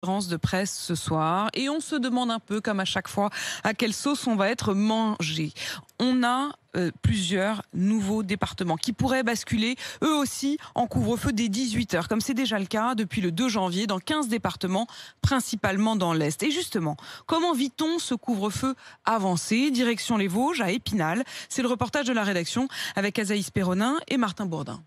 Conférence de presse ce soir et on se demande un peu, comme à chaque fois, à quelle sauce on va être mangé. On a plusieurs nouveaux départements qui pourraient basculer eux aussi en couvre-feu dès 18h, comme c'est déjà le cas depuis le 2 janvier dans 15 départements, principalement dans l'Est. Et justement, comment vit-on ce couvre-feu avancé? Direction les Vosges, à Épinal. C'est le reportage de la rédaction avec Azaïs Perronin et Martin Bourdin.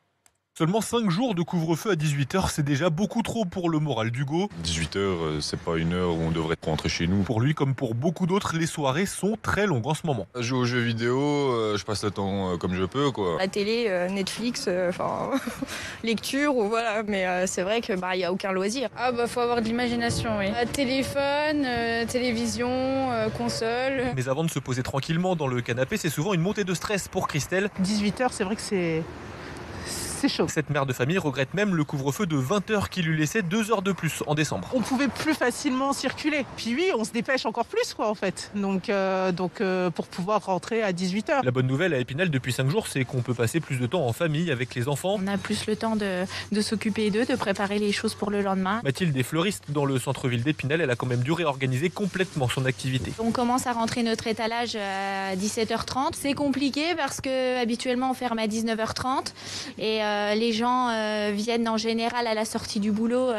Seulement 5 jours de couvre-feu à 18h, c'est déjà beaucoup trop pour le moral d'Hugo. 18h, c'est pas une heure où on devrait rentrer chez nous. Pour lui, comme pour beaucoup d'autres, les soirées sont très longues en ce moment. Je joue aux jeux vidéo, je passe le temps comme je peux, quoi. La télé, Netflix, lecture, ou voilà. Mais c'est vrai que y a aucun loisir. Faut avoir de l'imagination, oui. Téléphone, télévision, console. Mais avant de se poser tranquillement dans le canapé, c'est souvent une montée de stress pour Christelle. 18h, c'est vrai que c'est chaud. Cette mère de famille regrette même le couvre-feu de 20h qui lui laissait 2 heures de plus en décembre. On pouvait plus facilement circuler. Puis oui, on se dépêche encore plus, quoi, en fait. Donc pour pouvoir rentrer à 18h. La bonne nouvelle à Épinal depuis 5 jours, c'est qu'on peut passer plus de temps en famille avec les enfants. On a plus le temps de s'occuper d'eux, de préparer les choses pour le lendemain. Mathilde est fleuriste dans le centre-ville d'Épinal. Elle a quand même dû réorganiser complètement son activité. On commence à rentrer notre étalage à 17h30. C'est compliqué parce que habituellement on ferme à 19h30 et les gens viennent en général à la sortie du boulot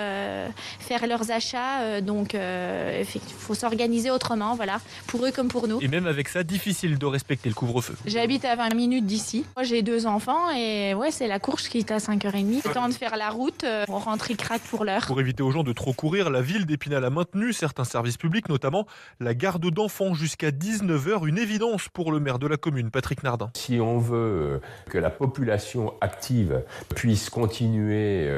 faire leurs achats. Donc il faut s'organiser autrement, voilà, pour eux comme pour nous. Et même avec ça, difficile de respecter le couvre-feu. J'habite à 20 minutes d'ici. Moi j'ai 2 enfants et ouais, c'est la course qui est à 5h30. Le temps de faire la route, on rentre et craque pour l'heure. Pour éviter aux gens de trop courir, la ville d'Épinal a maintenu certains services publics, notamment la garde d'enfants jusqu'à 19h, une évidence pour le maire de la commune, Patrick Nardin. Si on veut que la population active puisse continuer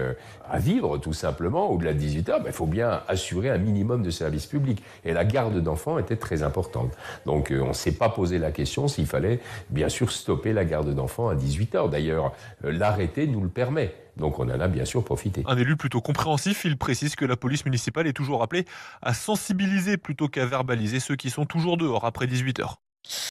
à vivre tout simplement au-delà de 18h, il faut bien assurer un minimum de services publics. Et la garde d'enfants était très importante. Donc on ne s'est pas posé la question s'il fallait bien sûr stopper la garde d'enfants à 18h. D'ailleurs, l'arrêté nous le permet. Donc on en a bien sûr profité. Un élu plutôt compréhensif, il précise que la police municipale est toujours appelée à sensibiliser plutôt qu'à verbaliser ceux qui sont toujours dehors après 18h.